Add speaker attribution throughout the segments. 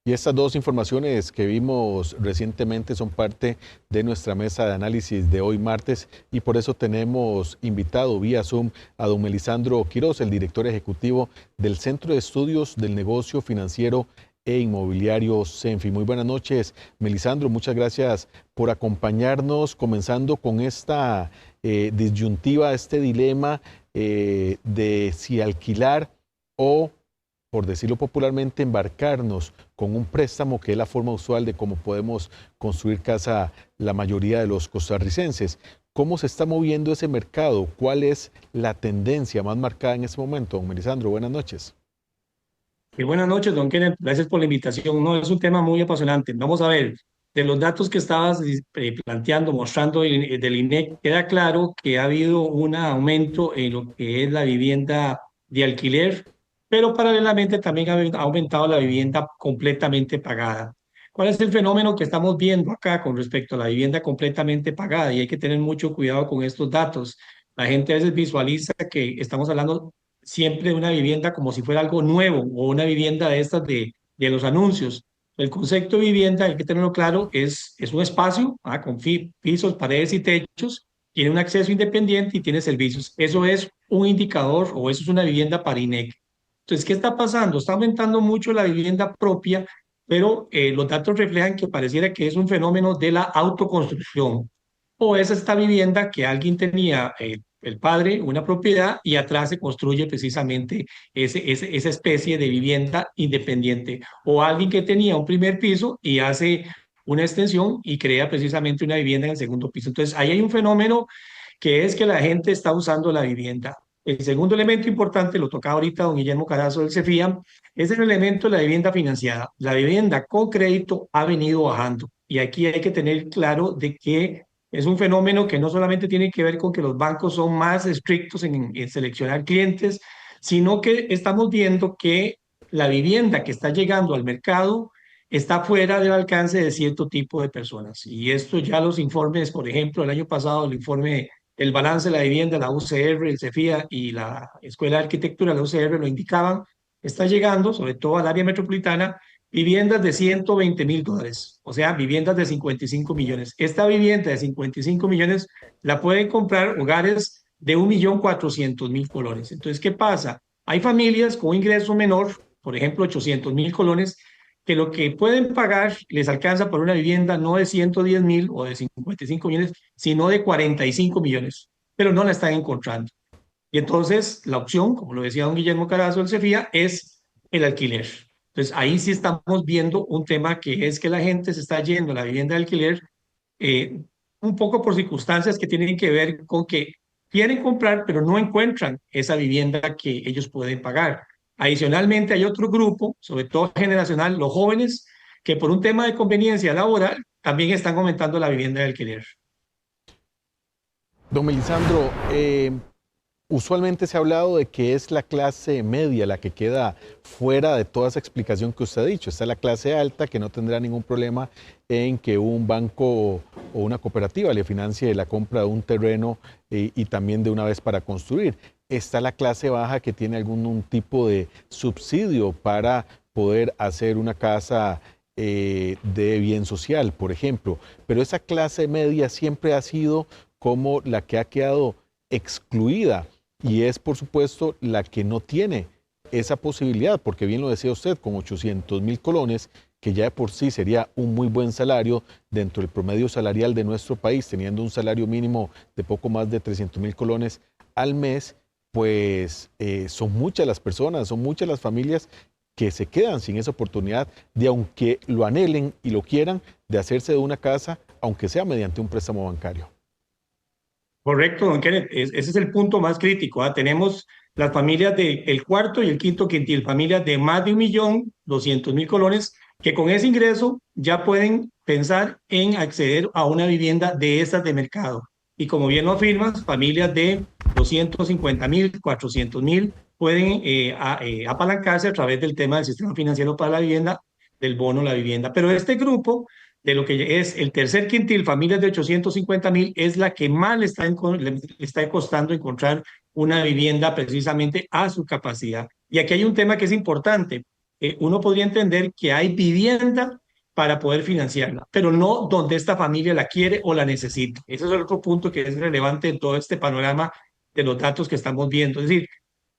Speaker 1: Y estas dos informaciones que vimos recientemente son parte de nuestra mesa de análisis de hoy martes y por eso tenemos invitado vía Zoom a don Melisandro Quiroz, el director ejecutivo del Centro de Estudios del Negocio Financiero e Inmobiliario CENFI. Muy buenas noches, Melisandro. Muchas gracias por acompañarnos, comenzando con esta disyuntiva, este dilema de si alquilar o, por decirlo popularmente, embarcarnos con un préstamo, que es la forma usual de cómo podemos construir casa la mayoría de los costarricenses. ¿Cómo se está moviendo ese mercado? ¿Cuál es la tendencia más marcada en este momento? Don Melisandro, buenas noches.
Speaker 2: Buenas noches, don Kenneth. Gracias por la invitación. No, es un tema muy apasionante. Vamos a ver, de los datos que estabas planteando, mostrando del INEC, queda claro que ha habido un aumento en lo que es la vivienda de alquiler, pero paralelamente también ha aumentado la vivienda completamente pagada. ¿Cuál es el fenómeno que estamos viendo acá con respecto a la vivienda completamente pagada? Y hay que tener mucho cuidado con estos datos. La gente a veces visualiza que estamos hablando siempre una vivienda como si fuera algo nuevo o una vivienda de estas de los anuncios. El concepto de vivienda, hay que tenerlo claro, es un espacio con pisos, paredes y techos, tiene un acceso independiente y tiene servicios. Eso es un indicador o eso es una vivienda para INEC. Entonces, ¿qué está pasando? Está aumentando mucho la vivienda propia, pero los datos reflejan que pareciera que es un fenómeno de la autoconstrucción o es esta vivienda que alguien tenía, el padre, una propiedad y atrás se construye precisamente esa especie de vivienda independiente. O alguien que tenía un primer piso y hace una extensión y crea precisamente una vivienda en el segundo piso. Entonces, ahí hay un fenómeno que es que la gente está usando la vivienda. El segundo elemento importante, lo tocaba ahorita don Guillermo Carazo del CEFIA, es el elemento de la vivienda financiada. La vivienda con crédito ha venido bajando y aquí hay que tener claro de que es un fenómeno que no solamente tiene que ver con que los bancos son más estrictos en seleccionar clientes, sino que estamos viendo que la vivienda que está llegando al mercado está fuera del alcance de cierto tipo de personas. Y esto ya los informes, por ejemplo, el año pasado, el informe el balance de la vivienda, la UCR, el CEFIA y la Escuela de Arquitectura, la UCR, lo indicaban, está llegando, sobre todo al área metropolitana, viviendas de $120,000, o sea, viviendas de 55 millones. Esta vivienda de 55 millones la pueden comprar hogares de 1.400.000 colones. Entonces, ¿qué pasa? Hay familias con un ingreso menor, por ejemplo, 800.000 colones, que lo que pueden pagar les alcanza por una vivienda no de 110.000 o de 55 millones, sino de 45 millones, pero no la están encontrando. Y entonces la opción, como lo decía don Guillermo Carazo del CEFIA, es el alquiler. Entonces ahí sí estamos viendo un tema que es que la gente se está yendo a la vivienda de alquiler eh, un poco por circunstancias que tienen que ver con que quieren comprar, pero no encuentran esa vivienda que ellos pueden pagar. Adicionalmente, hay otro grupo, sobre todo generacional, los jóvenes, que por un tema de conveniencia laboral también están aumentando la vivienda de alquiler.
Speaker 1: Don Melisandro, usualmente se ha hablado de que es la clase media la que queda fuera de toda esa explicación que usted ha dicho. Está la clase alta que no tendrá ningún problema en que un banco o una cooperativa le financie la compra de un terreno y también de una vez para construir. Está la clase baja que tiene algún tipo de subsidio para poder hacer una casa de bien social, por ejemplo. Pero esa clase media siempre ha sido como la que ha quedado excluida y es por supuesto la que no tiene esa posibilidad, porque bien lo decía usted, con 800,000 colones, que ya de por sí sería un muy buen salario dentro del promedio salarial de nuestro país, teniendo un salario mínimo de poco más de 300,000 colones al mes, pues son muchas las personas, son muchas las familias que se quedan sin esa oportunidad de, aunque lo anhelen y lo quieran, de hacerse de una casa, aunque sea mediante un préstamo bancario.
Speaker 2: Correcto, don Kenneth, ese es el punto más crítico. Tenemos las familias del cuarto y el quinto quintil, familias de más de 1.200.000 colones, que con ese ingreso ya pueden pensar en acceder a una vivienda de esas de mercado. Y como bien lo afirmas, familias de 250.000, 400.000 pueden apalancarse a través del tema del sistema financiero para la vivienda, del bono a la vivienda. Pero este grupo de lo que es el tercer quintil, familias de 850.000, es la que más le está costando encontrar una vivienda precisamente a su capacidad. Y aquí hay un tema que es importante. uno podría entender que hay vivienda para poder financiarla, pero no donde esta familia la quiere o la necesita. Ese es el otro punto que es relevante en todo este panorama de los datos que estamos viendo. Es decir,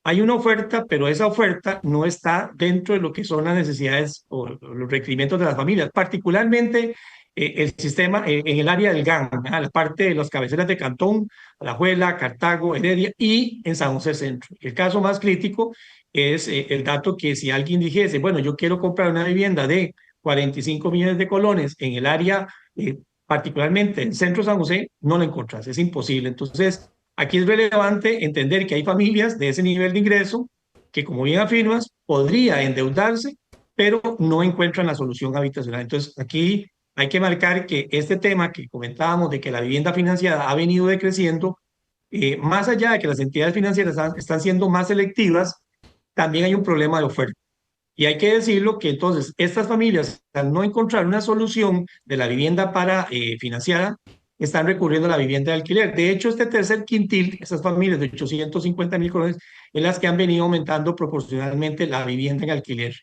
Speaker 2: hay una oferta, pero esa oferta no está dentro de lo que son las necesidades o los requerimientos de las familias, particularmente el sistema en el área del GAN, a la parte de las cabeceras de Cantón, Alajuela, Cartago, Heredia y en San José Centro. El caso más crítico es el dato que si alguien dijese, bueno, yo quiero comprar una vivienda de 45 millones de colones en el área, particularmente en Centro San José, no la encontrás, es imposible. Entonces, aquí es relevante entender que hay familias de ese nivel de ingreso que, como bien afirmas, podría endeudarse, pero no encuentran la solución habitacional. Entonces, aquí hay que marcar que este tema que comentábamos de que la vivienda financiada ha venido decreciendo, más allá de que las entidades financieras están siendo más selectivas, también hay un problema de oferta. Y hay que decirlo que entonces estas familias, al no encontrar una solución de la vivienda para financiada, están recurriendo a la vivienda de alquiler. De hecho, este tercer quintil, esas familias de 850.000 colones, es las que han venido aumentando proporcionalmente la vivienda en alquiler.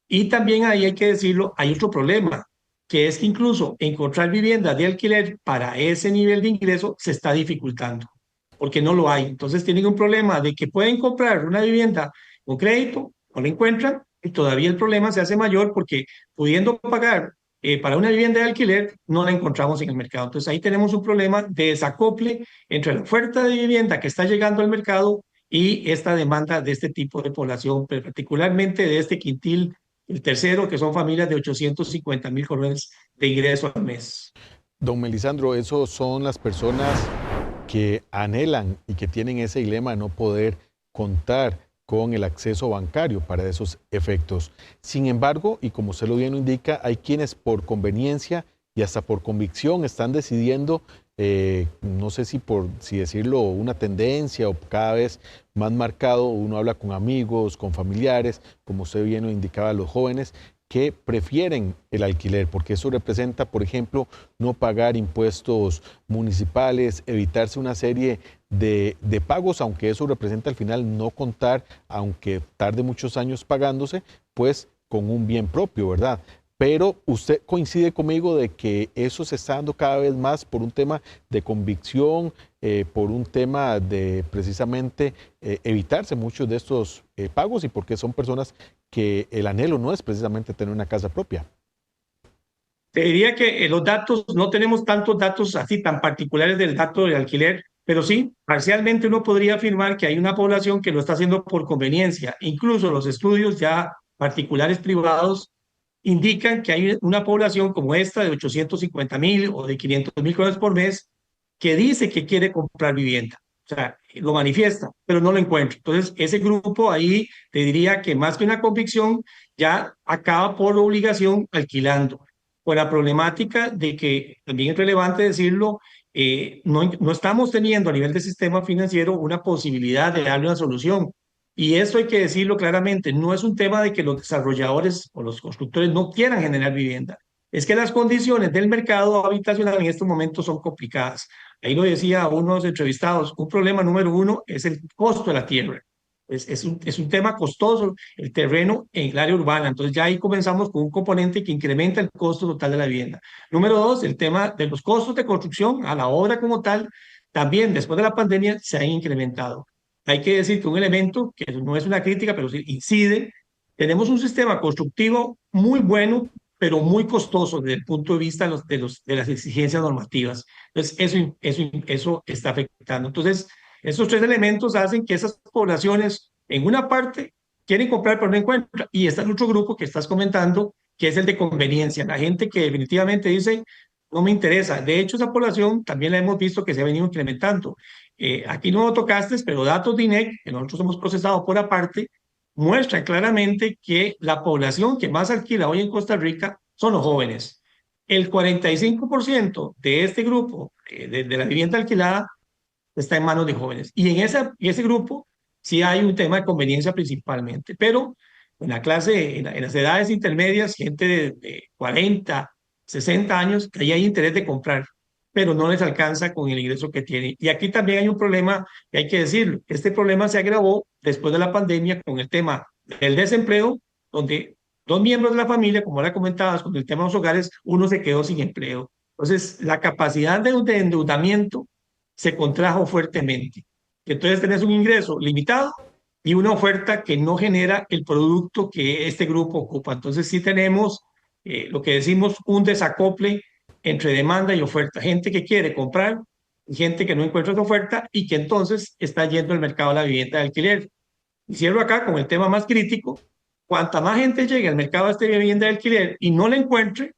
Speaker 2: Y también ahí hay que decirlo, hay otro problema, que es que incluso encontrar vivienda de alquiler para ese nivel de ingreso se está dificultando, porque no lo hay. Entonces tienen un problema de que pueden comprar una vivienda con crédito, no la encuentran, y todavía el problema se hace mayor porque pudiendo pagar para una vivienda de alquiler, no la encontramos en el mercado. Entonces ahí tenemos un problema de desacople entre la oferta de vivienda que está llegando al mercado y esta demanda de este tipo de población, pero particularmente de este quintil, el tercero, que son familias de 850.000 colones de ingreso al mes.
Speaker 1: Don Melisandro, esos son las personas que anhelan y que tienen ese dilema de no poder contar con el acceso bancario para esos efectos. Sin embargo, y como usted lo bien lo indica, hay quienes por conveniencia y hasta por convicción están decidiendo, no sé si por si decirlo, una tendencia o cada vez más marcado, uno habla con amigos, con familiares, como usted bien lo indicaba, los jóvenes, que prefieren el alquiler, porque eso representa, por ejemplo, no pagar impuestos municipales, evitarse una serie de pagos, aunque eso representa al final no contar, aunque tarde muchos años pagándose, pues con un bien propio, ¿verdad? Pero usted coincide conmigo de que eso se está dando cada vez más por un tema de convicción, por un tema de precisamente evitarse muchos de estos pagos y porque son personas que el anhelo no es precisamente tener una casa propia.
Speaker 2: Te diría que los datos, no tenemos tantos datos así tan particulares del dato del alquiler, pero sí, parcialmente uno podría afirmar que hay una población que lo está haciendo por conveniencia. Incluso los estudios ya particulares privados indican que hay una población como esta de 850.000 o de 500.000 colones por mes que dice que quiere comprar vivienda. O sea, lo manifiesta, pero no lo encuentra. Entonces, ese grupo ahí te diría que más que una convicción, ya acaba por obligación alquilando. Por la problemática de que, también es relevante decirlo, no estamos teniendo a nivel del sistema financiero una posibilidad de darle una solución. Y esto hay que decirlo claramente, no es un tema de que los desarrolladores o los constructores no quieran generar vivienda, es que las condiciones del mercado habitacional en estos momentos son complicadas. Ahí lo decía unos entrevistados, un problema número uno es el costo de la tierra. Es un tema costoso el terreno en el área urbana. Entonces ya ahí comenzamos con un componente que incrementa el costo total de la vivienda. Número dos, el tema de los costos de construcción a la obra como tal, también después de la pandemia se han incrementado. Hay que decir que un elemento que no es una crítica, pero sí incide, tenemos un sistema constructivo muy bueno, pero muy costoso desde el punto de vista de las exigencias normativas. Entonces, eso está afectando. Entonces, esos tres elementos hacen que esas poblaciones, en una parte, quieren comprar, pero no encuentran. Y está el otro grupo que estás comentando, que es el de conveniencia. La gente que definitivamente dice, no me interesa. De hecho, esa población también la hemos visto que se ha venido incrementando. Aquí no lo tocaste, pero datos de INEC, que nosotros hemos procesado por aparte, muestran claramente que la población que más alquila hoy en Costa Rica son los jóvenes. El 45% de este grupo, de la vivienda alquilada, está en manos de jóvenes. Y en ese grupo sí hay un tema de conveniencia principalmente, pero en la clase, en las edades intermedias, gente de 40, 60 años, que ahí hay interés de comprar, pero no les alcanza con el ingreso que tienen. Y aquí también hay un problema, y hay que decirlo, este problema se agravó después de la pandemia con el tema del desempleo, donde dos miembros de la familia, como ahora comentabas, con el tema de los hogares, uno se quedó sin empleo. Entonces, la capacidad de endeudamiento se contrajo fuertemente. Entonces, tenés un ingreso limitado y una oferta que no genera el producto que este grupo ocupa. Entonces, sí tenemos lo que decimos un desacople entre demanda y oferta. Gente que quiere comprar y gente que no encuentra esa oferta y que entonces está yendo al mercado de la vivienda de alquiler. Y cierro acá con el tema más crítico. Cuanta más gente llegue al mercado de esta vivienda de alquiler y no la encuentre,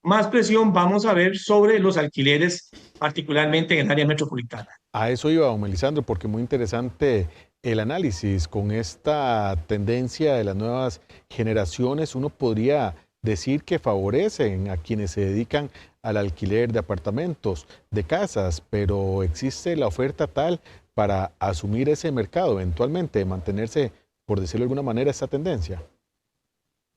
Speaker 2: más presión vamos a ver sobre los alquileres, particularmente en el área metropolitana.
Speaker 1: A eso iba, don Melisandro, porque muy interesante el análisis. Con esta tendencia de las nuevas generaciones, uno podría decir que favorecen a quienes se dedican al alquiler de apartamentos, de casas, pero existe la oferta tal para asumir ese mercado, eventualmente mantenerse, por decirlo de alguna manera, esta tendencia.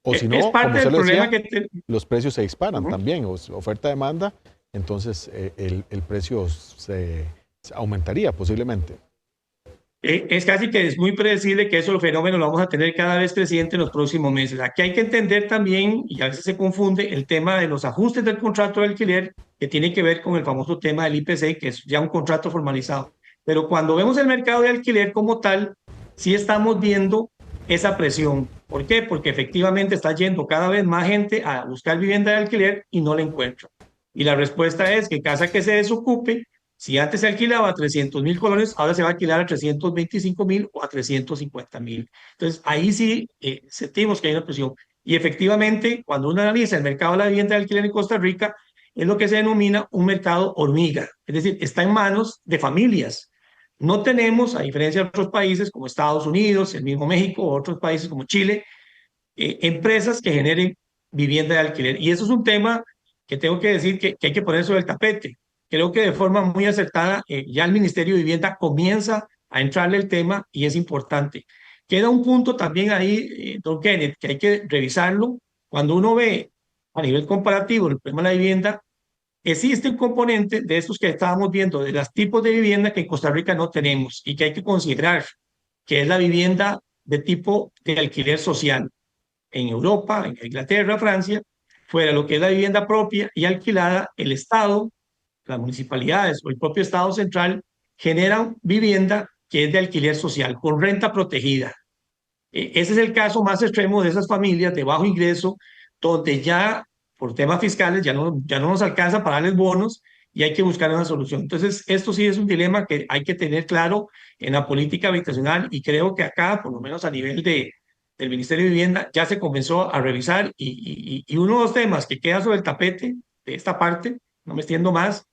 Speaker 1: O si
Speaker 2: Es
Speaker 1: no, como
Speaker 2: parte
Speaker 1: usted
Speaker 2: del
Speaker 1: lo
Speaker 2: problema
Speaker 1: decía,
Speaker 2: que...
Speaker 1: los precios se disparan
Speaker 2: Uh-huh.
Speaker 1: también, oferta-demanda, entonces el precio se aumentaría posiblemente.
Speaker 2: Es casi que es muy predecible que esos fenómenos lo vamos a tener cada vez creciente en los próximos meses. Aquí hay que entender también, y a veces se confunde, el tema de los ajustes del contrato de alquiler, que tiene que ver con el famoso tema del IPC, que es ya un contrato formalizado. Pero cuando vemos el mercado de alquiler como tal, sí estamos viendo esa presión. ¿Por qué? Porque efectivamente está yendo cada vez más gente a buscar vivienda de alquiler y no la encuentra. Y la respuesta es que casa que se desocupe, si antes se alquilaba a 300.000 colones, ahora se va a alquilar a 325.000 o a 350.000. Entonces, ahí sí sentimos que hay una presión. Y efectivamente, cuando uno analiza el mercado de la vivienda de alquiler en Costa Rica, es lo que se denomina un mercado hormiga. Es decir, está en manos de familias. No tenemos, a diferencia de otros países como Estados Unidos, el mismo México, o otros países como Chile, empresas que generen vivienda de alquiler. Y eso es un tema que tengo que decir que hay que poner sobre el tapete. Creo que de forma muy acertada ya el Ministerio de Vivienda comienza a entrarle el tema y es importante. Queda un punto también ahí, don Kenneth, que hay que revisarlo. Cuando uno ve a nivel comparativo el problema de la vivienda, existe un componente de estos que estábamos viendo, de los tipos de vivienda que en Costa Rica no tenemos y que hay que considerar, que es la vivienda de tipo de alquiler social en Europa, en Inglaterra, Francia, fuera lo que es la vivienda propia y alquilada, el Estado, las municipalidades o el propio Estado central generan vivienda que es de alquiler social, con renta protegida. Ese es el caso más extremo de esas familias de bajo ingreso, donde ya por temas fiscales ya no nos alcanza para darles bonos y hay que buscar una solución. Entonces, esto sí es un dilema que hay que tener claro en la política habitacional y creo que acá, por lo menos a nivel del Ministerio de Vivienda, ya se comenzó a revisar y uno de los temas que queda sobre el tapete de esta parte, no me extiendo más,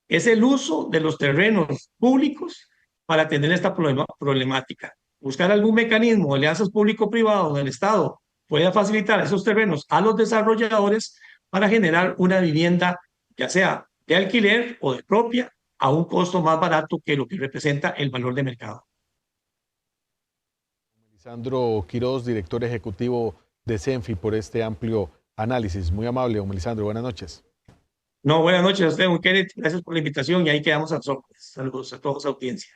Speaker 2: es el uso de los terrenos públicos para atender esta problemática. Buscar algún mecanismo de alianzas público-privado del Estado pueda facilitar esos terrenos a los desarrolladores para generar una vivienda, ya sea de alquiler o de propia, a un costo más barato que lo que representa el valor de mercado.
Speaker 1: Melisandro Quiroz, director ejecutivo de CENFI, por este amplio análisis. Muy amable, don Melisandro. Buenas noches.
Speaker 2: No, buenas noches a usted, don Kenneth. Gracias por la invitación y ahí quedamos a nosotros. Saludos a todos, audiencia.